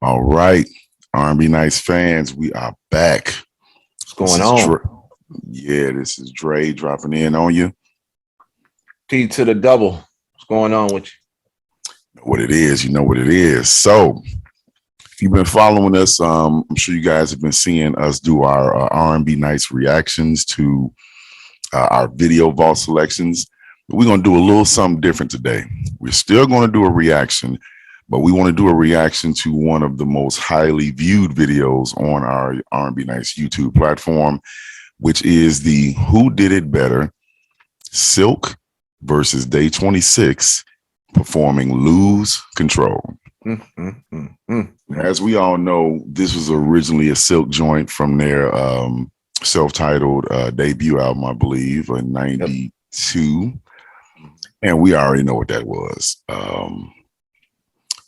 All right, R&B Nights fans, we are back. What's This going is on? Dre. Yeah, this is Dre dropping in on you. T to the double. What's going on with Know what it is, you know what it is. So, if you've been following us, I'm sure you guys have been seeing us do our R&B Nights reactions to our video vault selections. But we're gonna do a little something different today. We're still gonna do a reaction, but we want to do a reaction to one of the most highly viewed videos on our R&B Nights YouTube platform, which is the Who Did It Better Silk versus Day 26 performing Lose Control. you? As we all know, this was originally a Silk joint from their self-titled debut album, I believe, in '92. And we already know what that was.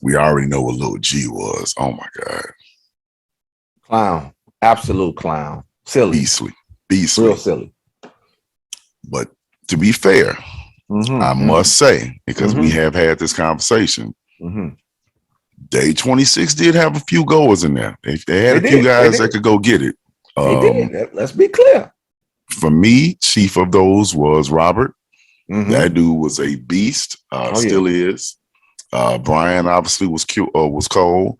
We already know what Lil G was. Oh my God. Clown. Absolute clown. Silly. Beastly. Real silly. But to be fair, I must say, because we have had this conversation, Day 26 did have a few goers in there. They had a few guys that could go get it. They did. Let's be clear. For me, chief of those was Robert. That dude was a beast. Still is. Brian obviously was cold.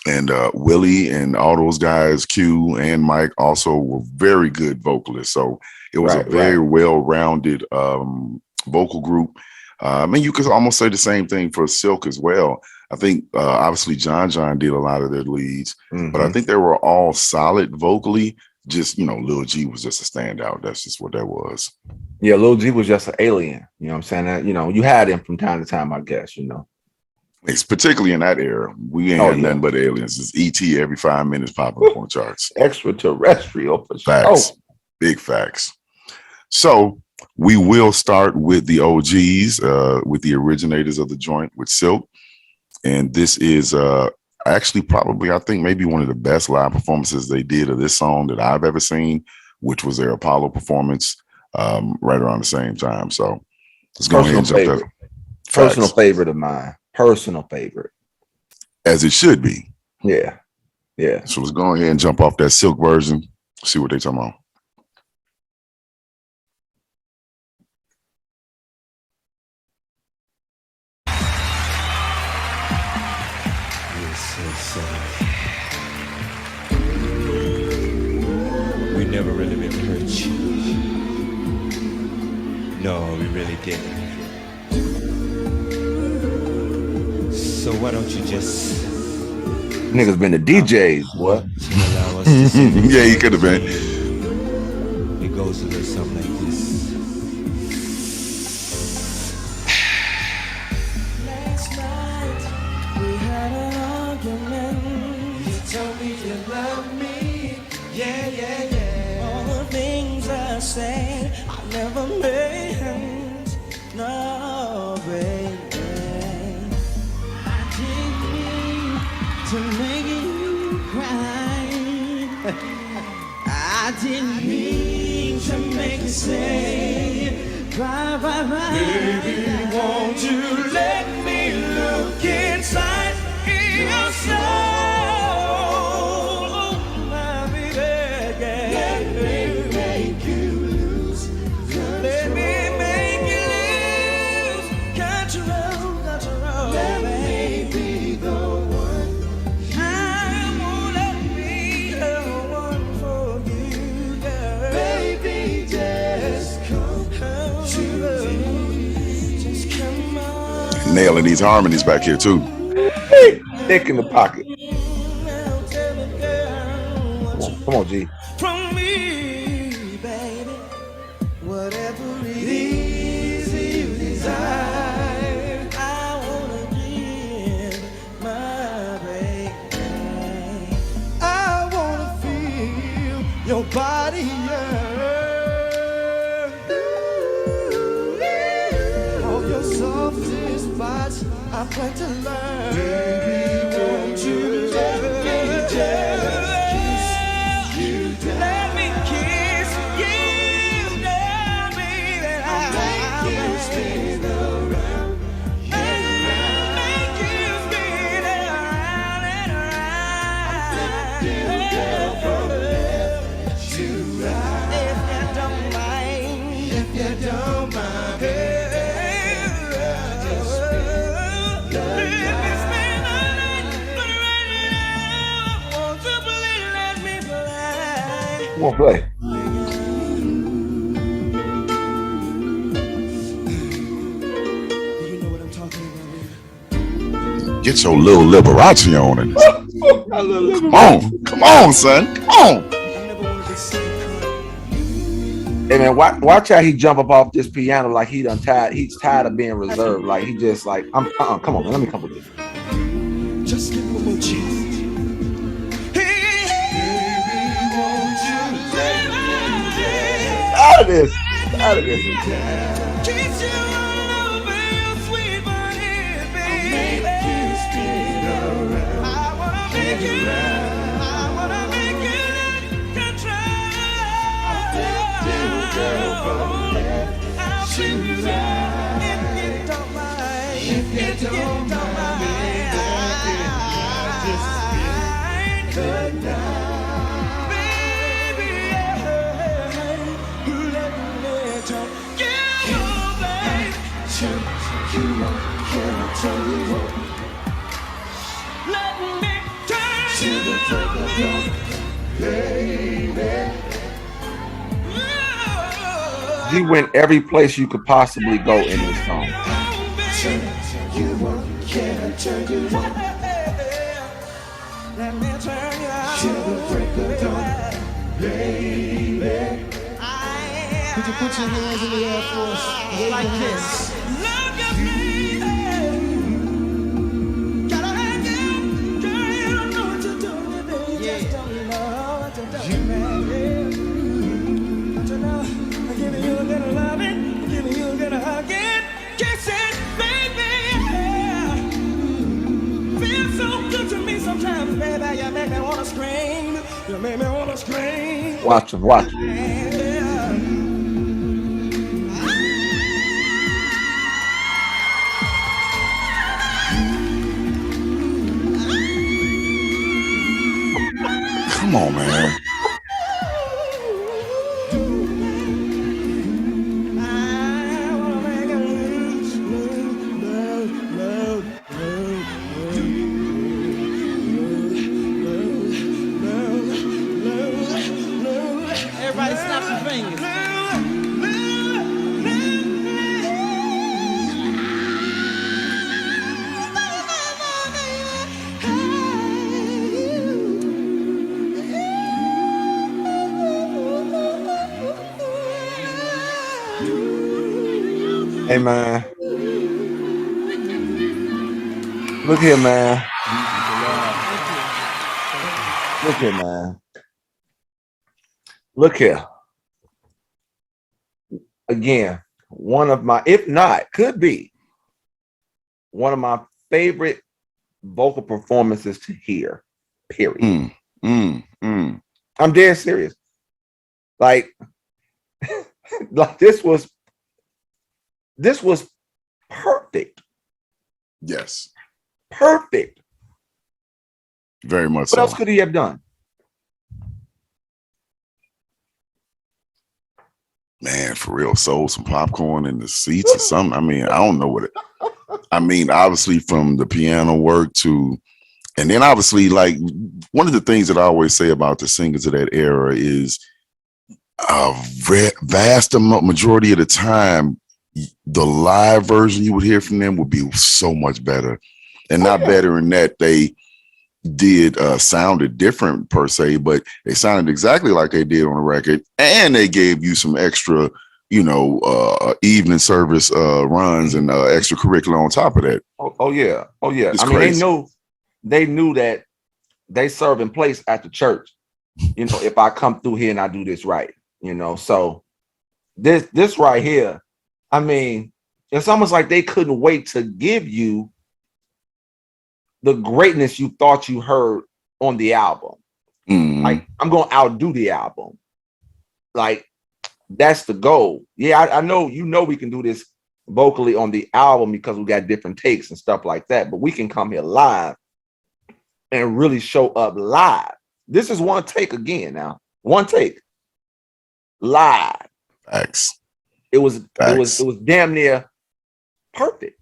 And Willie and all those guys, Q and Mike, also were very good vocalists. So it was a very well-rounded vocal group. I mean, you could almost say the same thing for Silk as well. I think obviously John did a lot of their leads, but I think they were all solid vocally. Just, Lil G was just a standout. That's just what that was. Yeah, Lil G was just an alien. You know what I'm saying? That, you had him from time to time, I guess, It's particularly in that era. We ain't had nothing but aliens. It's ET every 5 minutes popping up on the charts. Extraterrestrial for facts. sure. Big facts. So we will start with the OGs, with the originators of the joint, with Silk. And this is actually probably, I think, maybe one of the best live performances they did of this song that I've ever seen, which was their Apollo performance right around the same time. So let's go ahead and jump there. Personal favorite of mine. Personal favorite. As it should be. Yeah. So let's go ahead and jump off that Silk version, see what they're talking about. We never really meant to hurt you. No, we really didn't. So why don't you just niggas been the DJs, boy. Yeah, he could have been. It goes a little something like this. Last night we had an argument. You told me you love me. Yeah. All the things I said I never meant. No, baby. I didn't mean to make you cry. I didn't mean to make you say bye. Baby, won't you let me look inside your soul? My baby, let me make you lose. Let me make you lose control. Let me be the one. I wanna be the one for you, girl. Baby, just come to me. Just come on. Nailing these harmonies back here too. Thick in the pocket. Now tell me, girl, what Come on, G. from me, baby. Whatever it is you desire, I wanna give my baby. I wanna feel your body yearn. All your softest spots, I plan to learn. Baby, won't you let me just kiss you down? Let me kiss you down, baby. I'll make you spin around. I'll make you spin around. Come on, play. You know what I'm talking about. Get your little Liberace on it. Come on, son. Come on. I never wanted to say Hey man, watch how he jump up off this piano like he's tired of being reserved. Like he just like come on, man, let me come with this. just give me one more chance. Baby, won't you let me Out of this. kiss you all over your sweet body, baby. I wanna make you control. I'll treat you right if you don't mind. If you don't mind, good night, baby. Let me talk. Yeah, babe. Can I tell you what? Let me turn you on, baby. He went every place you could possibly go in this song. Let me turn you on, till the break of dawn, baby. Could you put your hands in the air for us like this? Look at me, gotta have you, girl. You don't know what you're doing, baby. You just don't know what you're doing, baby. Don't you know? I'm giving you a little loving, I'm giving you a little hugging, kissing, baby. Feel so good to me sometimes, baby. You make me wanna scream. You make me wanna scream. Watch him. Come on, man. Everybody snap your fingers. Hey man. Look here, man. Look here. Again, one of my, if not, could be one of my favorite vocal performances to hear. Period. I'm dead serious. Like this was perfect. Yes. Perfect. Very much What so. else could he have done? Man, for real, sold some popcorn in the seats or something. I mean, I don't know what it. I mean, obviously from the piano work to, and then obviously like one of the things that I always say about the singers of that era is a vast majority of the time, the live version you would hear from them would be so much better, and not better in that they did sounded different per se, but they sounded exactly like they did on the record, and they gave you some extra, evening service runs and extracurricular on top of that. Oh yeah. It's I mean, crazy. they knew that they serve in place at the church. If I come through here and I do this right, so this right here, I mean, it's almost like they couldn't wait to give you the greatness you thought you heard on the album. Like, I'm going to outdo the album. Like, that's the goal. Yeah, I know, we can do this vocally on the album because we got different takes and stuff like that, but we can come here live and really show up live. This is one take again now. One take. Live. Facts. It was damn near perfect.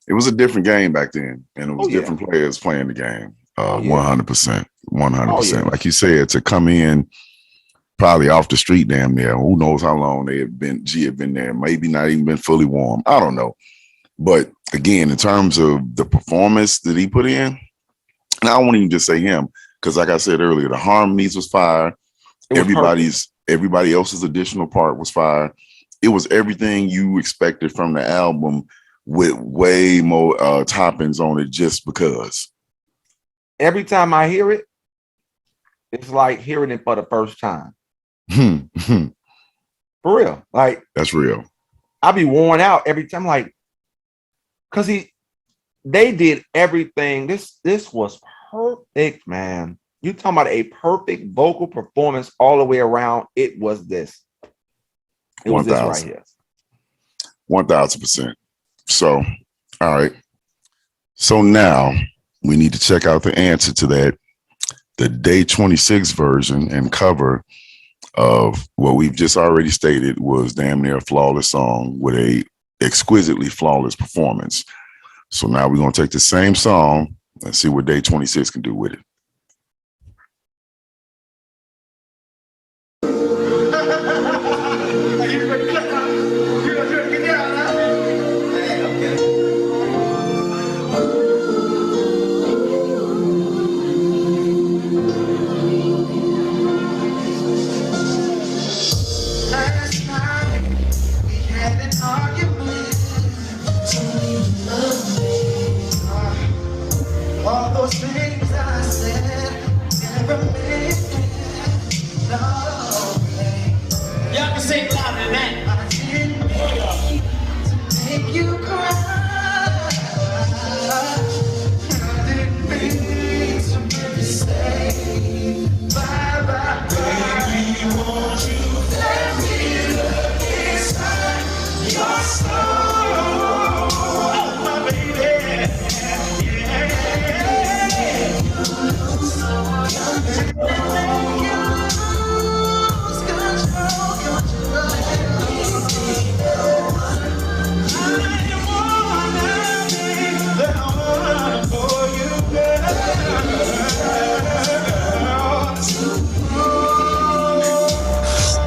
It was a different game back then, and it was different players playing the game. 100%. 100%. yeah. Like you said, to come in probably off the street damn near. Who knows how long G had been there. Maybe not even been fully warm. I don't know. But again, in terms of the performance that he put in, and I won't even just say him, because like I said earlier, the harmonies was fire. Everybody else's additional part was fire. It was everything you expected from the album with way more toppings on it just because. Every time I hear it, it's like hearing it for the first time. For real. Like, that's real. I'll be worn out every time, like, because they did everything. This was perfect, man. You talking about a perfect vocal performance all the way around. It was this. It was this right here. 1000%. So, all right. So now we need to check out the answer to that. The Day 26 version and cover of what we've just already stated was damn near a flawless song with a exquisitely flawless performance. So now we're going to take the same song and see what Day 26 can do with it. All those things I said never made no way. Y'all can sing louder than that. I didn't mean to make you cry. I didn't mean to make you say bye bye. Baby, won't you let me look inside your soul, my baby?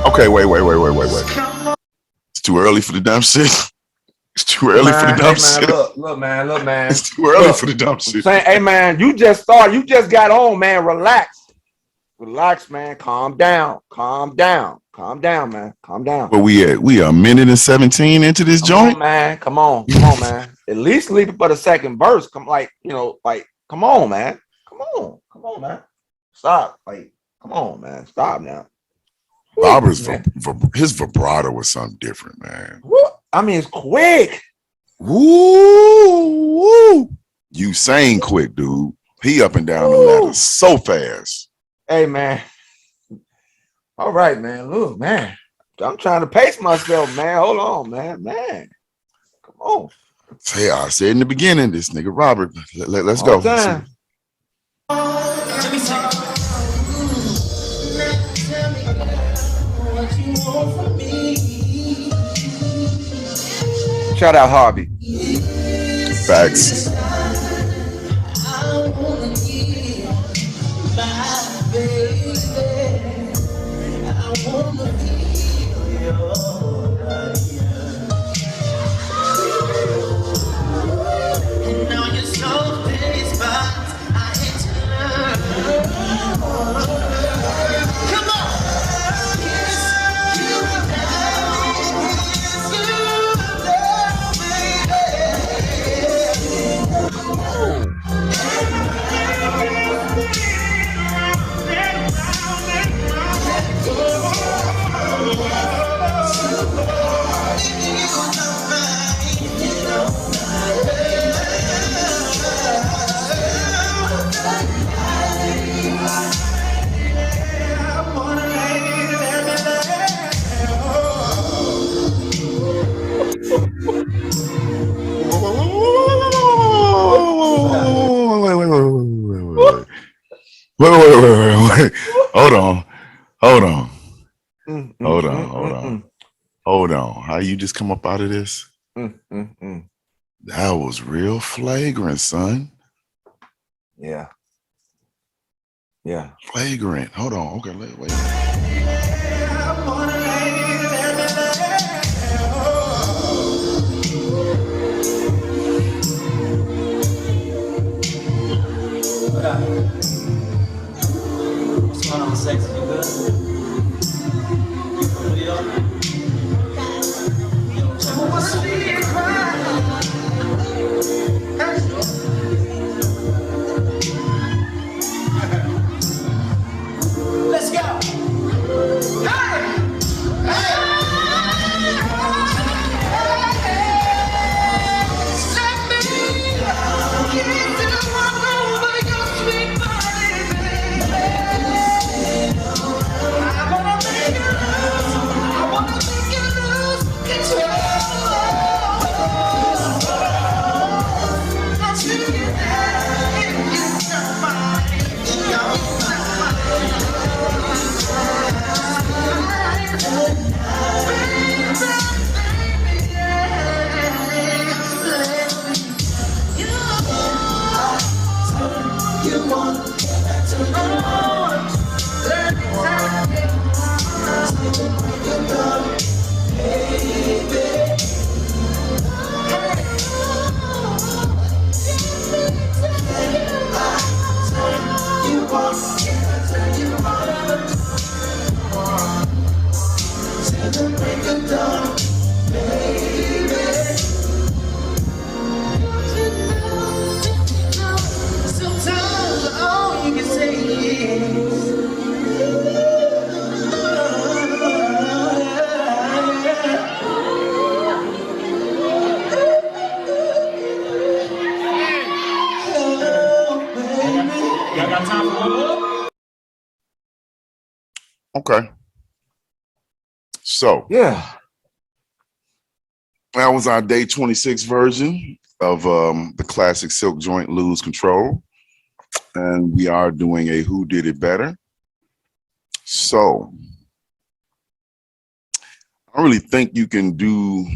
Okay, wait. It's too early for the dumb shit. It's too early for the dumb shit. Look, man. It's too early for the dumb shit. Saying, hey, man, you just started. You just got on, man. Relax, man. Calm down, man. Calm down. Where we at? We are a minute and 17 into this joint. Come on, man. At least leave it for the second verse. Come on, man. Come on, man. Stop. Like, come on, man. Stop now. Robert's his vibrato was something different, man. What? I mean, it's quick. Woo! You sang quick, dude. He up and down the ladder so fast. Hey, man. All right, man. Look, man. I'm trying to pace myself, man. Hold on, man. Come on. Hey, I said in the beginning, this nigga Robert. Let's go. Time. Shout out Harvey. Facts. Wait. Hold on. How you just come up out of this? That was real flagrant, son. Yeah. Yeah. Flagrant. Hold on. Okay, wait. What up? What's going on, sexy? You good? Yo, check out this song. Let's go. Sometimes all you can say is y'all got time for one more? Okay. So Yeah. that was our day 26 version of the classic Silk Joint Lose Control. And we are doing a Who Did It Better. So I don't really think you can do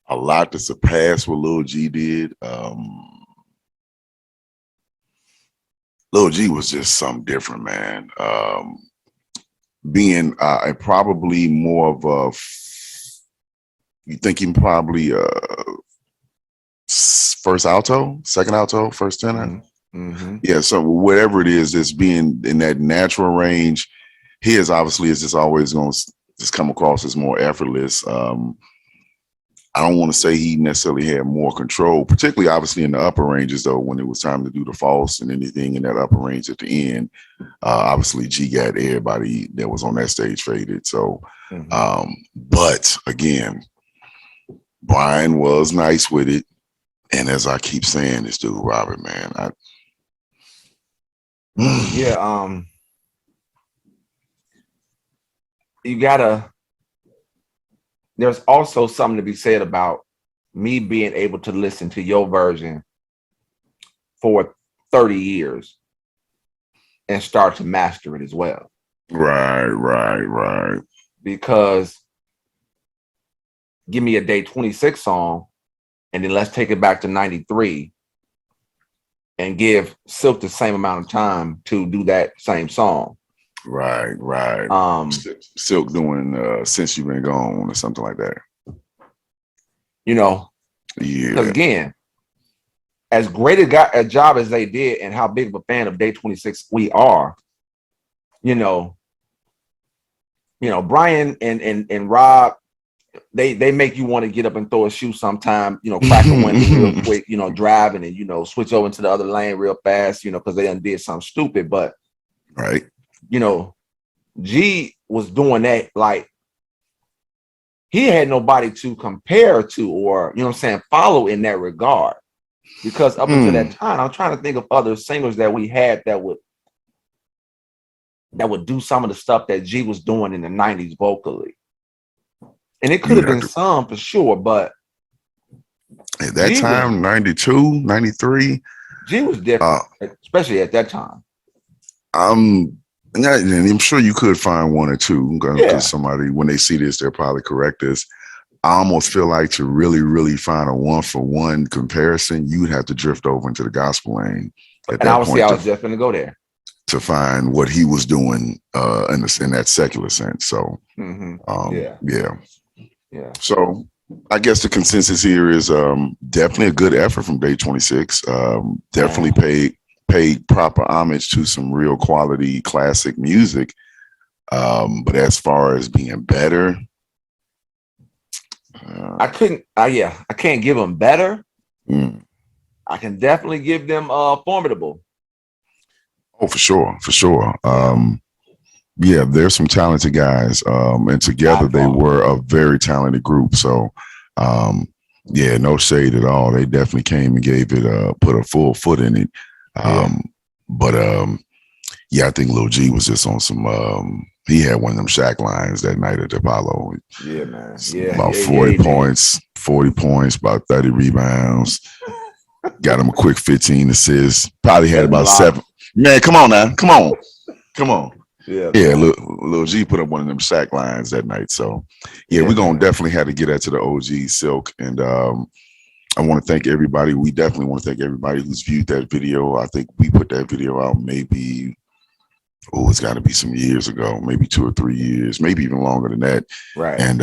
a lot to surpass what Lil G did. Lil G was just something different, man. Being probably more of a, you think he probably first alto, second alto, first tenor? Mm-hmm. Yeah, so whatever it is, that's being in that natural range, his obviously is just always going to just come across as more effortless. I don't want to say he necessarily had more control, particularly obviously in the upper ranges, though, when it was time to do the false and anything in that upper range at the end. Obviously, G got everybody that was on that stage faded. So, but again, Brian was nice with it. And as I keep saying, this dude, Robert, man, you gotta, there's also something to be said about me being able to listen to your version for 30 years and start to master it as well. Right. Because give me a day 26 song and then let's take it back to 93 and give Silk the same amount of time to do that same song. Right. Silk doing Since You've Been Gone or something like that. You know, yeah. Because again, as great a job as they did and how big of a fan of Day 26 we are, you know, Brian and Rob, they make you want to get up and throw a shoe sometime, crack a window real quick, driving and, switch over to the other lane real fast, because they done did something stupid. But, right. G was doing that like he had nobody to compare to or, follow in that regard. Because up until that time, I'm trying to think of other singers that we had that would do some of the stuff that G was doing in the 90s vocally. And it could have been some for sure, but at that time, 92, 93, G was different, especially at that time. And I'm sure you could find one or two because somebody, when they see this, they'll probably correct us. I almost feel like to really find a 1-for-1 comparison, you'd have to drift over into the gospel lane at And I that was point just going to go there to find what he was doing in that secular sense. So, yeah. So I guess the consensus here is definitely a good effort from Day 26. Definitely paid proper homage to some real quality classic music. But as far as being better, I can't give them better. Mm. I can definitely give them formidable. Oh, for sure. There's some talented guys, and together they were a very talented group. So, no shade at all. They definitely came and gave it, put a full foot in it. I think Lil G was just on some. He had one of them Shaq lines that night at the Apollo. Yeah, man. About 40 points, about 30 rebounds. Got him a quick 15 assists. Probably had about 7. Man, come on now. Come on. Yeah, Lil G put up one of them Shaq lines that night. So, we're going to definitely have to get that to the OG Silk. And I want to thank everybody. We definitely want to thank everybody who's viewed that video. I think we put that video out maybe, it's got to be some years ago, maybe 2 or 3 years, maybe even longer than that. Right. And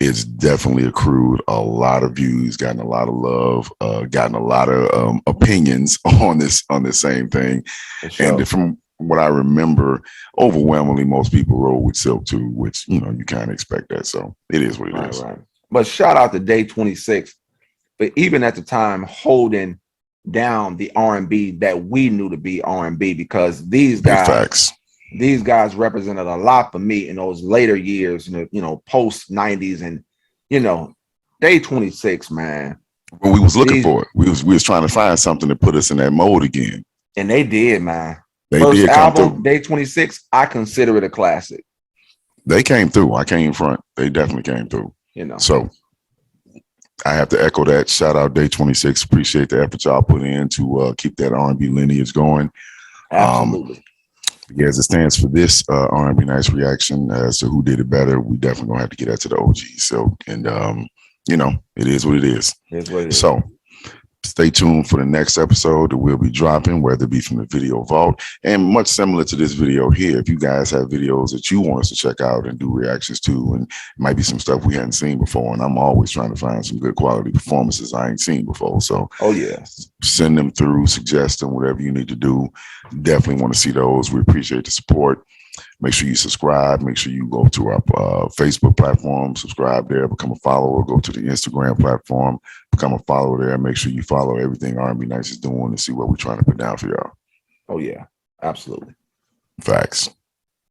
it's definitely accrued a lot of views, gotten a lot of love, gotten a lot of opinions on this same thing. Sure. And from what I remember, overwhelmingly most people roll with Silk too, which you kind of expect that. So it is what it is. Right. But shout out to Day 26, but even at the time holding down the R&B that we knew to be R&B, because these guys represented a lot for me in those later years, post 90s, and Day 26, man. Well, we was looking for it. We was trying to find something to put us in that mode again. And they did, man. They First did album, come through. Day 26, I consider it a classic. They came through. I came in front. They definitely came through. So I have to echo that. Shout out Day 26. Appreciate the effort y'all put in to keep that R&B lineage going. Absolutely. As it stands for this R&B Nights reaction as to who did it better, we definitely gonna have to get that to the OG. So, and it is what it is. So stay tuned for the next episode that we'll be dropping, whether it be from the video vault, and much similar to this video here. If you guys have videos that you want us to check out and do reactions to, and it might be some stuff we hadn't seen before, and I'm always trying to find some good quality performances I ain't seen before. So send them through, suggest them, whatever you need to do. Definitely want to see those. We appreciate the support. Make sure you subscribe. Make sure you go to our Facebook platform, subscribe there, become a follower, go to the Instagram platform, become a follower there. Make sure you follow everything R&B Nights is doing and see what we're trying to put down for y'all. Oh, yeah, absolutely. Facts.